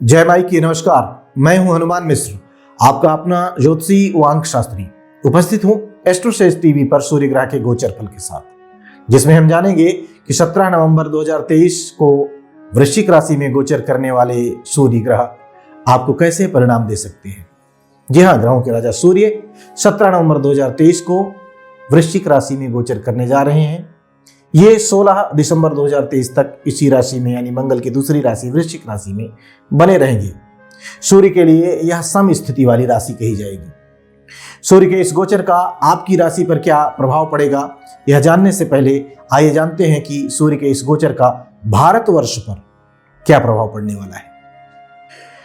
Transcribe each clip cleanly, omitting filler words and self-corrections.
जय माई की नमस्कार। मैं हूं हनुमान मिश्र, आपका अपना ज्योतिषी व अंक शास्त्री। उपस्थित हूं एस्ट्रोसेज टीवी पर सूर्य ग्रह के गोचर फल के साथ, जिसमें हम जानेंगे कि 17 नवंबर 2023 को वृश्चिक राशि में गोचर करने वाले सूर्य ग्रह आपको कैसे परिणाम दे सकते हैं। जी हाँ, ग्रहों के राजा सूर्य 17 नवंबर 2023 को वृश्चिक राशि में गोचर करने जा रहे हैं। ये 16 दिसंबर 2023 तक इसी राशि में यानी मंगल की दूसरी राशि वृश्चिक राशि में बने रहेंगे। सूर्य के लिए यह सम स्थिति वाली राशि कही जाएगी। सूर्य के इस गोचर का आपकी राशि पर क्या प्रभाव पड़ेगा, यह जानने से पहले आइए जानते हैं कि सूर्य के इस गोचर का भारतवर्ष पर क्या प्रभाव पड़ने वाला है।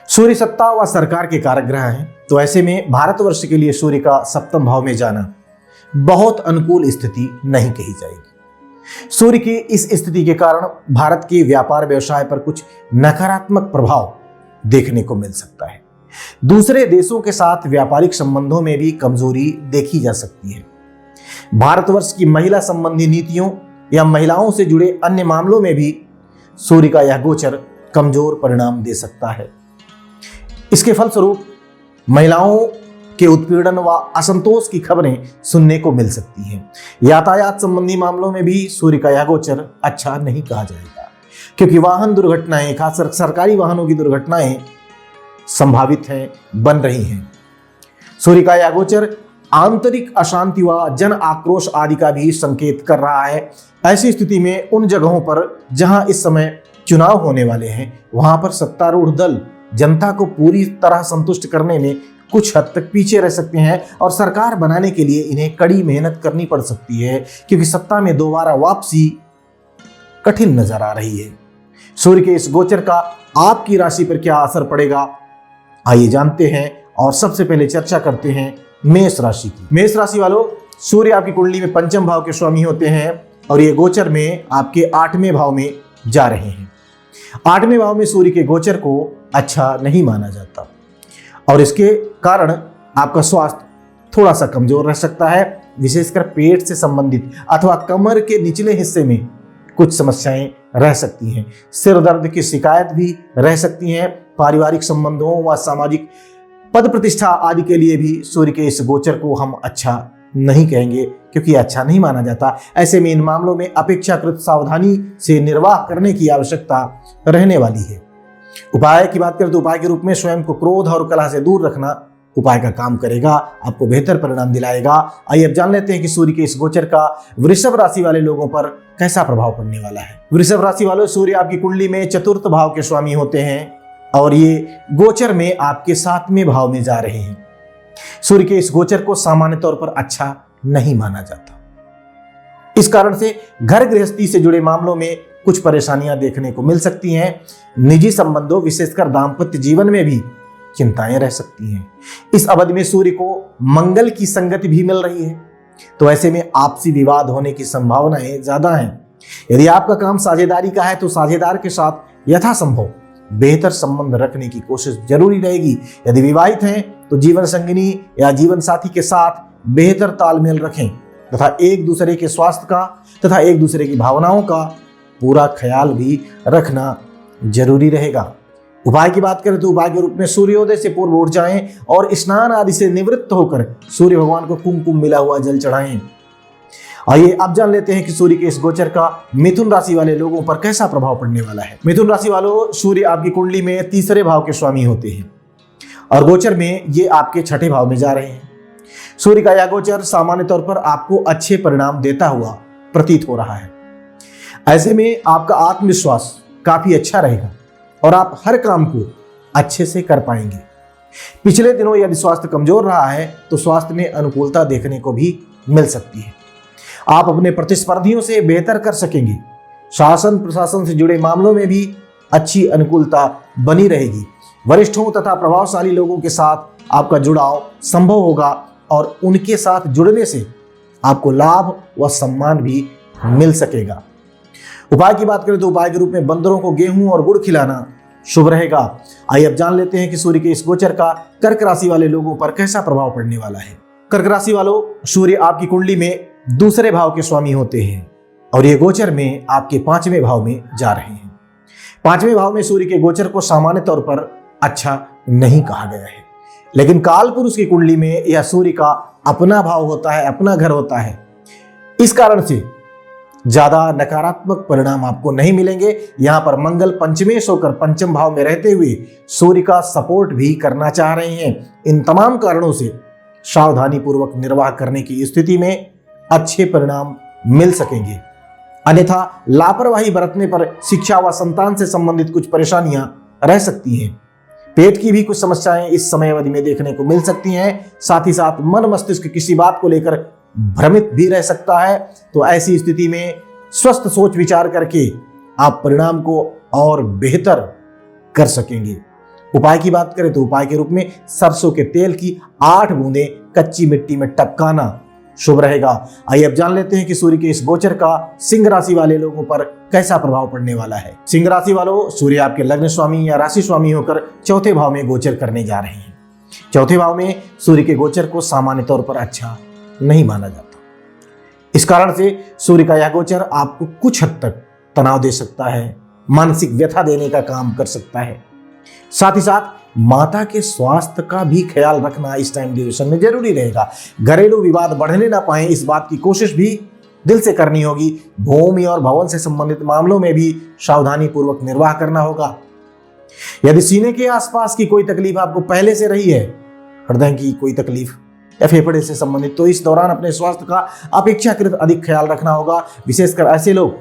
सूर्य सत्ता व सरकार के कारक ग्रह हैं, तो ऐसे में भारतवर्ष के लिए सूर्य का सप्तम भाव में जाना बहुत अनुकूल स्थिति नहीं कही जाएगी। सूर्य की इस स्थिति के कारण भारत के व्यापार व्यवसाय पर कुछ नकारात्मक प्रभाव देखने को मिल सकता है। दूसरे देशों के साथ व्यापारिक संबंधों में भी कमजोरी देखी जा सकती है। भारतवर्ष की महिला संबंधी नीतियों या महिलाओं से जुड़े अन्य मामलों में भी सूर्य का यह गोचर कमजोर परिणाम दे सकता है। इसके फलस्वरूप महिलाओं के उत्पीड़न व असंतोष की खबरें सुनने को मिल सकती हैं। यातायात संबंधी मामलों में भी सूर्य का यह गोचर अच्छा नहीं कहा जाएगा, क्योंकि वाहन दुर्घटनाएं, खासकर सरकारी वाहनों की दुर्घटनाएं संभावित हैं, बन रही हैं। सूर्य का यह गोचर आंतरिक अशांति व जन आक्रोश आदि का भी संकेत कर रहा है। ऐसी स्थिति में उन जगहों पर जहां इस समय चुनाव होने वाले हैं, वहां पर सत्तारूढ़ दल जनता को पूरी तरह संतुष्ट करने में कुछ हद तक पीछे रह सकते हैं और सरकार बनाने के लिए इन्हें कड़ी मेहनत करनी पड़ सकती है, क्योंकि सत्ता में दोबारा वापसी कठिन नजर आ रही है। सूर्य के इस गोचर का आपकी राशि पर क्या असर पड़ेगा, आइए जानते हैं। और सबसे पहले चर्चा करते हैं मेष राशि की। मेष राशि वालों, सूर्य आपकी कुंडली में पंचम भाव के स्वामी होते हैं और ये गोचर में आपके 8वें भाव में जा रहे हैं। 8वें भाव में सूर्य के गोचर को अच्छा नहीं माना जाता और इसके कारण आपका स्वास्थ्य थोड़ा सा कमजोर रह सकता है। विशेषकर पेट से संबंधित अथवा कमर के निचले हिस्से में कुछ समस्याएं रह सकती हैं। सिर दर्द की शिकायत भी रह सकती हैं। पारिवारिक संबंधों व सामाजिक पद प्रतिष्ठा आदि के लिए भी सूर्य के इस गोचर को हम अच्छा नहीं कहेंगे, क्योंकि अच्छा नहीं माना जाता। ऐसे में इन मामलों में अपेक्षाकृत सावधानी से निर्वाह करने की आवश्यकता रहने वाली है। उपाय की बात करें तो उपाय के रूप में स्वयं को क्रोध और कलह से दूर रखना उपाय का काम करेगा, आपको बेहतर परिणाम दिलाएगा। आइए अब जान लेते हैं कि सूर्य के इस गोचर का वृषभ राशि वाले लोगों पर कैसा प्रभाव पड़ने वाला है। वृषभ राशि वालों, सूर्य आपकी कुंडली में चतुर्थ भाव के स्वामी होते हैं और ये गोचर में आपके 7वें भाव में जा रहे हैं। सूर्य के इस गोचर को सामान्य तौर पर अच्छा नहीं माना जाता। इस कारण से घर गृहस्थी से जुड़े मामलों में कुछ परेशानियां देखने को मिल सकती हैं। निजी संबंधों, विशेषकर दाम्पत्य जीवन में भी चिंताएं रह सकती हैं। इस अवधि में सूर्य को मंगल की संगति भी मिल रही है, तो ऐसे में आपसी विवाद होने की संभावनाएं ज्यादा हैं। यदि आपका काम साझेदारी का है तो साझेदार के साथ यथासंभव बेहतर संबंध रखने की कोशिश जरूरी रहेगी। यदि विवाहित हैं तो जीवन संगिनी या जीवन साथी के साथ बेहतर तालमेल रखें तथा एक दूसरे के स्वास्थ्य का तथा एक दूसरे की भावनाओं का पूरा ख्याल भी रखना जरूरी रहेगा। उपाय की बात करें तो उपाय के रूप में सूर्योदय से पूर्व उठ जाएं और स्नान आदि से निवृत्त होकर सूर्य भगवान को कुमकुम मिला हुआ जल चढ़ाएं। आइए अब जान लेते हैं कि सूर्य के इस गोचर का मिथुन राशि वाले लोगों पर कैसा प्रभाव पड़ने वाला है। मिथुन राशि वालों, सूर्य आपकी कुंडली में 3रे भाव के स्वामी होते हैं और गोचर में ये आपके 6ठे भाव में जा रहे हैं। सूर्य का यह गोचर सामान्य तौर पर आपको अच्छे परिणाम देता हुआ प्रतीत हो रहा है। ऐसे में आपका आत्मविश्वास काफी अच्छा रहेगा और आप हर काम को अच्छे से कर पाएंगे। पिछले दिनों यदि स्वास्थ्य कमजोर रहा है तो स्वास्थ्य में अनुकूलता देखने को भी मिल सकती है। आप अपने प्रतिस्पर्धियों से बेहतर कर सकेंगे। शासन प्रशासन से जुड़े मामलों में भी अच्छी अनुकूलता बनी रहेगी। वरिष्ठों तथा प्रभावशाली लोगों के साथ आपका जुड़ाव संभव होगा और उनके साथ जुड़ने से आपको लाभ व सम्मान भी मिल सकेगा। उपाय की बात करें तो उपाय के रूप में बंदरों को गेहूं और गुड़ खिलाना शुभ रहेगा। आइए अब जान लेते हैं कि सूर्य के इस गोचर का कर्क राशि वाले लोगों पर कैसा प्रभाव पड़ने वाला है। कर्क राशि वालों, सूर्य आपकी कुंडली में 2रे भाव के स्वामी होते हैं और ये गोचर में आपके 5वें भाव में जा रहे हैं। 5वें भाव में सूर्य के गोचर को सामान्य तौर पर अच्छा नहीं कहा गया है। लेकिन काल पुरुष की कुंडली में यह सूर्य का अपना भाव होता है, अपना घर होता है। इस कारण से ज्यादा नकारात्मक परिणाम आपको नहीं मिलेंगे। यहां पर मंगल पंचमेश होकर पंचम भाव में रहते हुए सूर्य का सपोर्ट भी करना चाह रहे हैं। इन तमाम कारणों से सावधानी पूर्वक निर्वाह करने की स्थिति में अच्छे परिणाम मिल सकेंगे। अन्यथा लापरवाही बरतने पर शिक्षा व संतान से संबंधित कुछ परेशानियां रह सकती हैं। पेट की भी कुछ समस्याएं इस समय अवधि में देखने को मिल सकती हैं। साथ ही साथ मन मस्तिष्क किसी बात को लेकर भ्रमित भी रह सकता है। तो ऐसी स्थिति में स्वस्थ सोच विचार करके आप परिणाम को और बेहतर कर सकेंगे। उपाय की बात करें तो उपाय के रूप में सरसों के तेल की 8 बूंदें कच्ची मिट्टी में टपकाना शुभ रहेगा। आइए अब जान लेते हैं कि सूर्य के इस गोचर का सिंह राशि वाले लोगों पर कैसा प्रभाव पड़ने वाला है। सिंह राशि वालों, सूर्य आपके लग्न स्वामी या राशि स्वामी होकर चौथे भाव में गोचर करने जा रहे हैं। चौथे भाव में सूर्य के गोचर को सामान्य तौर पर अच्छा नहीं माना जाता। इस कारण से सूर्य का यह गोचर आपको कुछ हद तक तनाव दे सकता है, मानसिक व्यथा देने का काम कर सकता है। साथ ही साथ माता के स्वास्थ्य का भी ख्याल रखना इस टाइम ड्यूरेशन में जरूरी रहेगा। घरेलू विवाद बढ़ने ना पाए, इस बात की कोशिश भी दिल से करनी होगी। भूमि और भवन से संबंधित मामलों में भी सावधानी पूर्वक निर्वाह करना होगा। यदि सीने के आसपास की कोई तकलीफ आपको पहले से रही है, हृदय की कोई तकलीफ या फेफड़े से संबंधित, तो इस दौरान अपने स्वास्थ्य का अपेक्षाकृत अधिक ख्याल रखना होगा। विशेषकर ऐसे लोग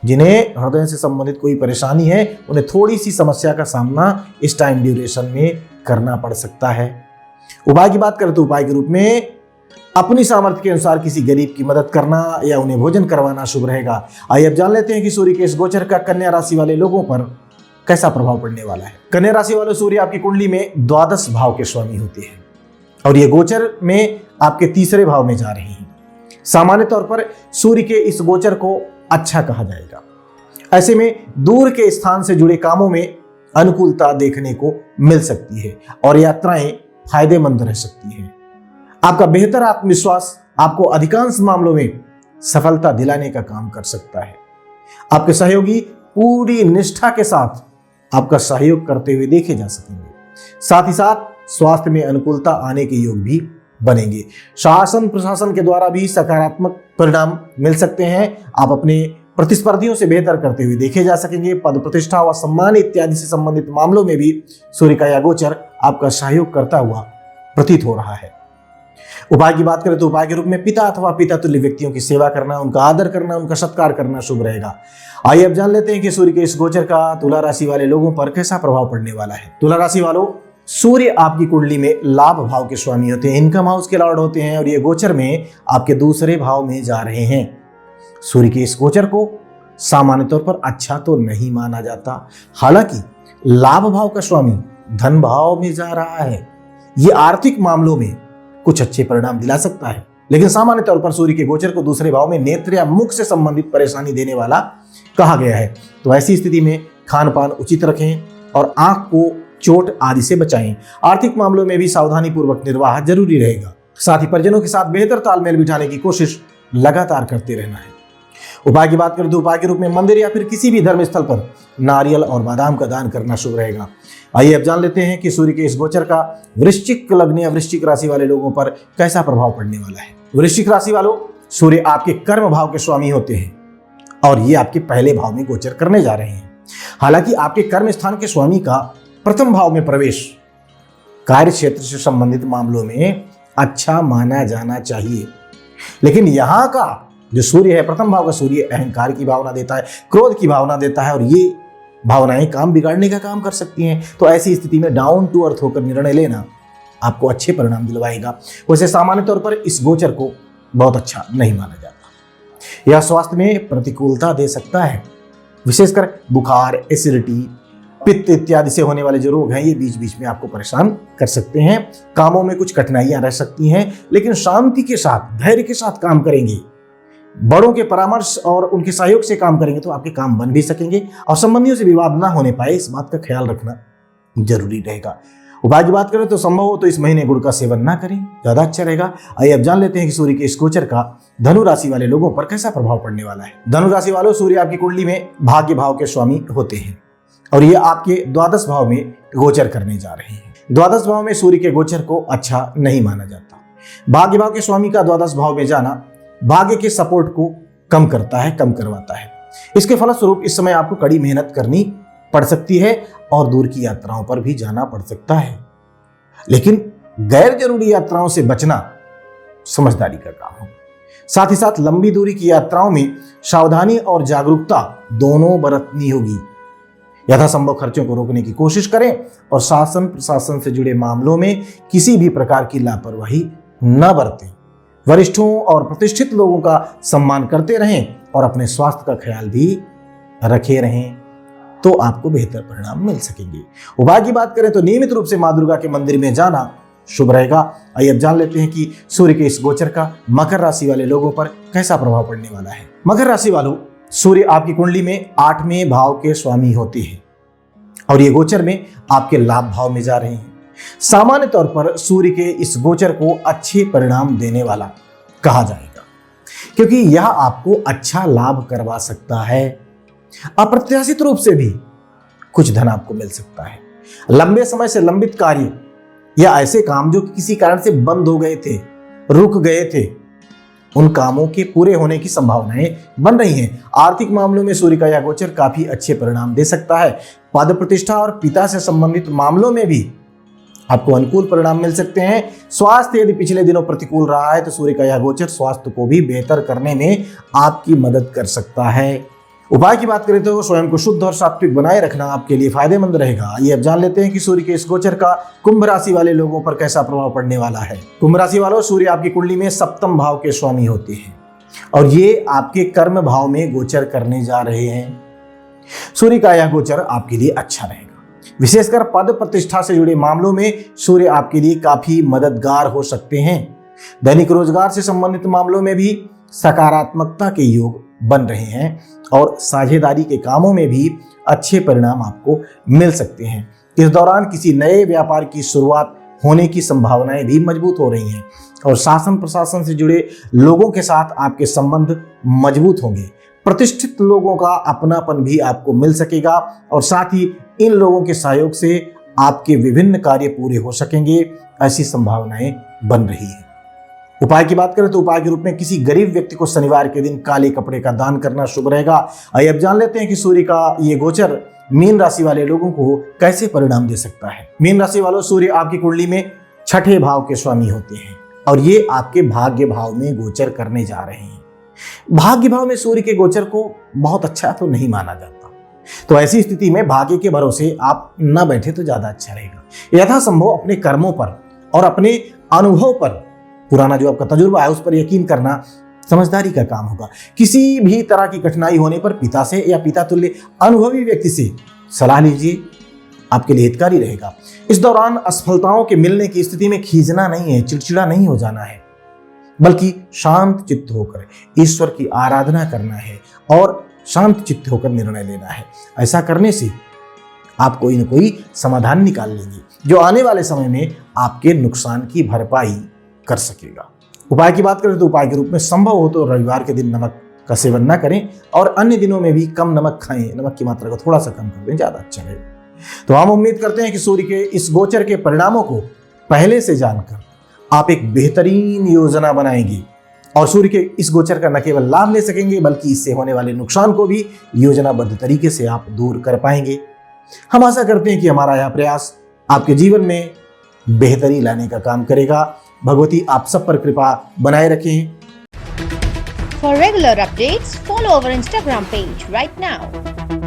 जिन्हें हृदय से संबंधित कोई परेशानी है, उन्हें थोड़ी सी समस्या का सामना इस टाइम ड्यूरेशन में करना पड़ सकता है। उपाय की बात करें तो उपाय के रूप में अपनी सामर्थ्य के अनुसार किसी गरीब की मदद करना या उन्हें भोजन करवाना शुभ रहेगा। आइए अब जान लेते हैं कि सूर्य के इस गोचर का कन्या राशि वाले लोगों पर कैसा प्रभाव पड़ने वाला है। कन्या राशि वाले सूर्य आपकी कुंडली में द्वादश भाव के स्वामी होते हैं और ये गोचर में आपके तीसरे भाव में जा रहे हैं। सामान्य तौर पर सूर्य के इस गोचर को अच्छा कहा जाएगा। ऐसे में दूर के स्थान से जुड़े कामों में अनुकूलता देखने को मिल सकती है और यात्राएं फायदेमंद रह सकती हैं। आपका बेहतर आत्मविश्वास आपको अधिकांश मामलों में सफलता दिलाने का काम कर सकता है। आपके सहयोगी पूरी निष्ठा के साथ आपका सहयोग करते हुए देखे जा सकेंगे। साथ ही साथ स्वास्थ्य में अनुकूलता आने के योग भी बनेंगे। शासन प्रशासन के द्वारा भी सकारात्मक परिणाम मिल सकते हैं। आप अपने प्रतिस्पर्धियों से बेहतर करते हुए देखे जा सकेंगे। पद प्रतिष्ठा व सम्मान इत्यादि से संबंधित मामलों में भी सूर्य का यह गोचर आपका सहयोग करता हुआ प्रतीत हो रहा है। उपाय की बात करें तो उपाय के रूप में पिता अथवा पिता तुल्य व्यक्तियों की सेवा करना, उनका आदर करना, उनका सत्कार करना शुभ रहेगा। आइए अब जान लेते हैं कि सूर्य के इस गोचर का तुला राशि वाले लोगों पर कैसा प्रभाव पड़ने वाला है। तुला राशि वालों, सूर्य आपकी कुंडली में लाभ भाव के स्वामी होते हैं, इनकम हाउस के लॉर्ड होते हैं और ये गोचर में आपके दूसरे भाव में जा रहे हैं। सूर्य के इस गोचर को सामान्य तौर पर अच्छा तो नहीं माना जाता। हालांकि लाभ भाव का स्वामी धन भाव में जा रहा है, ये आर्थिक मामलों में कुछ अच्छे परिणाम दिला सकता है। लेकिन सामान्य तौर पर सूर्य के गोचर को दूसरे भाव में नेत्र या मुख से संबंधित परेशानी देने वाला कहा गया है। तो ऐसी स्थिति में खान पान उचित रखें और आंख को चोट आदि से बचाएं। आर्थिक मामलों में भी सावधानी पूर्वक निर्वाह जरूरी रहेगा। साथ ही परिजनों के साथ बेहतर तालमेल बिठाने की कोशिश लगातार करते रहना है। उपाय की बात करें तो उपाय के रूप में मंदिर या फिर किसी भी धर्म स्थल पर नारियल और बादाम का दान करना शुभ रहेगा। आइए अब जान लेते हैं कि सूर्य के इस गोचर का वृश्चिक लग्न या वृश्चिक राशि वाले लोगों पर कैसा प्रभाव पड़ने वाला है। वृश्चिक राशि वालों, सूर्य आपके कर्म भाव के स्वामी होते हैं और ये आपके पहले भाव में गोचर करने जा रहे हैं। हालांकि आपके कर्म स्थान के स्वामी का प्रथम भाव में प्रवेश कार्य क्षेत्र से संबंधित मामलों में अच्छा माना जाना चाहिए। लेकिन यहाँ का जो सूर्य है, प्रथम भाव का सूर्य अहंकार की भावना देता है, क्रोध की भावना देता है और ये भावनाएं काम बिगाड़ने का काम कर सकती हैं। तो ऐसी स्थिति में डाउन टू अर्थ होकर निर्णय लेना आपको अच्छे परिणाम दिलवाएगा। वैसे सामान्य तौर पर इस गोचर को बहुत अच्छा नहीं माना जाता। यह स्वास्थ्य में प्रतिकूलता दे सकता है। विशेषकर बुखार, एसिडिटी, पित्त इत्यादि से होने वाले जो रोग हैं, ये बीच बीच में आपको परेशान कर सकते हैं। कामों में कुछ कठिनाइयां रह सकती हैं, लेकिन शांति के साथ, धैर्य के साथ काम करेंगे, बड़ों के परामर्श और उनके सहयोग से काम करेंगे तो आपके काम बन भी सकेंगे और संबंधियों से विवाद ना होने पाए, इस बात का ख्याल रखना जरूरी रहेगा। उपाय की बात करें तो संभव हो तो इस महीने गुड़ का सेवन ना करें, ज्यादा अच्छा रहेगा। आइए अब जान लेते हैं कि सूर्य के इस गोचर का धनु राशि वाले लोगों पर कैसा प्रभाव पड़ने वाला है। धनु राशि वालों, सूर्य आपकी कुंडली में भाग्य भाव के स्वामी होते हैं और ये आपके द्वादश भाव में गोचर करने जा रहे हैं। द्वादश भाव में सूर्य के गोचर को अच्छा नहीं माना जाता। भाग्य भाव के स्वामी का द्वादश भाव में जाना भाग्य के सपोर्ट को कम करता है, कम करवाता है। इसके फलस्वरूप इस समय आपको कड़ी मेहनत करनी पड़ सकती है और दूर की यात्राओं पर भी जाना पड़ सकता है। लेकिन गैर जरूरी यात्राओं से बचना समझदारी का काम है। साथ ही साथ लंबी दूरी की यात्राओं में सावधानी और जागरूकता दोनों बरतनी होगी। यथासंभव खर्चों को रोकने की कोशिश करें और शासन प्रशासन से जुड़े मामलों में किसी भी प्रकार की लापरवाही न बरतें। वरिष्ठों और प्रतिष्ठित लोगों का सम्मान करते रहें और अपने स्वास्थ्य का ख्याल भी रखे रहें, तो आपको बेहतर परिणाम मिल सकेंगे। उपाय की बात करें तो नियमित रूप से मां दुर्गा के मंदिर में जाना शुभ रहेगा। आइए अब जान लेते हैं कि सूर्य के इस गोचर का मकर राशि वाले लोगों पर कैसा प्रभाव पड़ने वाला है। मकर राशि वालों, सूर्य आपकी कुंडली में 8वें भाव के स्वामी होते हैं और ये गोचर में आपके लाभ भाव में जा रहे हैं। सामान्य तौर पर सूर्य के इस गोचर को अच्छे परिणाम देने वाला कहा जाएगा, क्योंकि यह आपको अच्छा लाभ करवा सकता है। अप्रत्याशित रूप से भी कुछ धन आपको मिल सकता है। लंबे समय से लंबित कार्य या ऐसे काम जो किसी कारण से बंद हो गए थे, रुक गए थे, उन कामों के पूरे होने की संभावनाएं बन रही हैं। आर्थिक मामलों में सूर्य का यह गोचर काफी अच्छे परिणाम दे सकता है। पद प्रतिष्ठा और पिता से संबंधित मामलों में भी आपको अनुकूल परिणाम मिल सकते हैं। स्वास्थ्य यदि पिछले दिनों प्रतिकूल रहा है तो सूर्य का यह गोचर स्वास्थ्य को भी बेहतर करने में आपकी मदद कर सकता है। उपाय की बात करें तो स्वयं को शुद्ध और सात्विक बनाए रखना आपके लिए फायदेमंद रहेगा। ये अब जान लेते हैं कि सूर्य के इस गोचर का कुंभ राशि वाले लोगों पर कैसा प्रभाव पड़ने वाला है। कुंभ राशि वालों, सूर्य आपकी कुंडली में 7वें भाव के स्वामी होते हैं और ये आपके कर्म भाव में गोचर करने जा रहे हैं। सूर्य का यह गोचर आपके लिए अच्छा रहेगा। विशेषकर पद प्रतिष्ठा से जुड़े मामलों में सूर्य आपके लिए काफी मददगार हो सकते हैं। दैनिक रोजगार से संबंधित मामलों में भी सकारात्मकता के योग बन रहे हैं और साझेदारी के कामों में भी अच्छे परिणाम आपको मिल सकते हैं। इस दौरान किसी नए व्यापार की शुरुआत होने की संभावनाएं भी मजबूत हो रही हैं और शासन प्रशासन से जुड़े लोगों के साथ आपके संबंध मजबूत होंगे। प्रतिष्ठित लोगों का अपनापन भी आपको मिल सकेगा और साथ ही इन लोगों के सहयोग से आपके विभिन्न कार्य पूरे हो सकेंगे, ऐसी संभावनाएं बन रही है। उपाय की बात करें तो उपाय के रूप में किसी गरीब व्यक्ति को शनिवार के दिन काले कपड़े का दान करना शुभ रहेगा। आइए अब जान लेते हैं कि सूर्य का ये गोचर मीन राशि वाले लोगों को कैसे परिणाम दे सकता है। मीन राशि वालों, सूर्य आपकी कुंडली में 6ठे भाव के स्वामी होते हैं और ये आपके भाग्य भाव में गोचर करने जा रहे हैं। भाग्य भाव में सूर्य के गोचर को बहुत अच्छा तो नहीं माना जाता, तो ऐसी स्थिति में भाग्य के भरोसे आप न बैठे तो ज्यादा अच्छा रहेगा। यथासंभव अपने कर्मों पर और अपने अनुभव पर, पुराना जो आपका तजुर्बा है उस पर यकीन करना समझदारी का काम होगा। किसी भी तरह की कठिनाई होने पर पिता से या पिता तुल्य अनुभवी व्यक्ति से सलाह लीजिए, आपके लिए हितकारी रहेगा। इस दौरान असफलताओं के मिलने की स्थिति में खींचना नहीं है, चिड़चिड़ा नहीं हो जाना है, बल्कि शांत चित्त होकर ईश्वर की आराधना करना है और शांत चित्त होकर निर्णय लेना है। ऐसा करने से आप कोई न कोई समाधान निकाल लेंगे जो आने वाले समय में आपके नुकसान की भरपाई कर सकेगा। उपाय की बात करें तो उपाय के रूप में संभव हो तो रविवार के दिन नमक का सेवन न करें और अन्य दिनों में भी कम नमक खाएं, नमक की मात्रा को थोड़ा सा कम कर दें, ज्यादा अच्छा रहेगा। तो हम उम्मीद करते हैं कि सूर्य के इस गोचर के परिणामों को पहले से जानकर आप एक बेहतरीन योजना बनाएंगे और सूर्य के इस गोचर का न केवल लाभ ले सकेंगे बल्कि इससे होने वाले नुकसान को भी योजनाबद्ध तरीके से आप दूर कर पाएंगे। हम आशा करते हैं कि हमारा यह प्रयास आपके जीवन में बेहतरी लाने का काम करेगा। भगवती आप सब पर कृपा बनाए रखें। For regular updates, follow our Instagram page right now.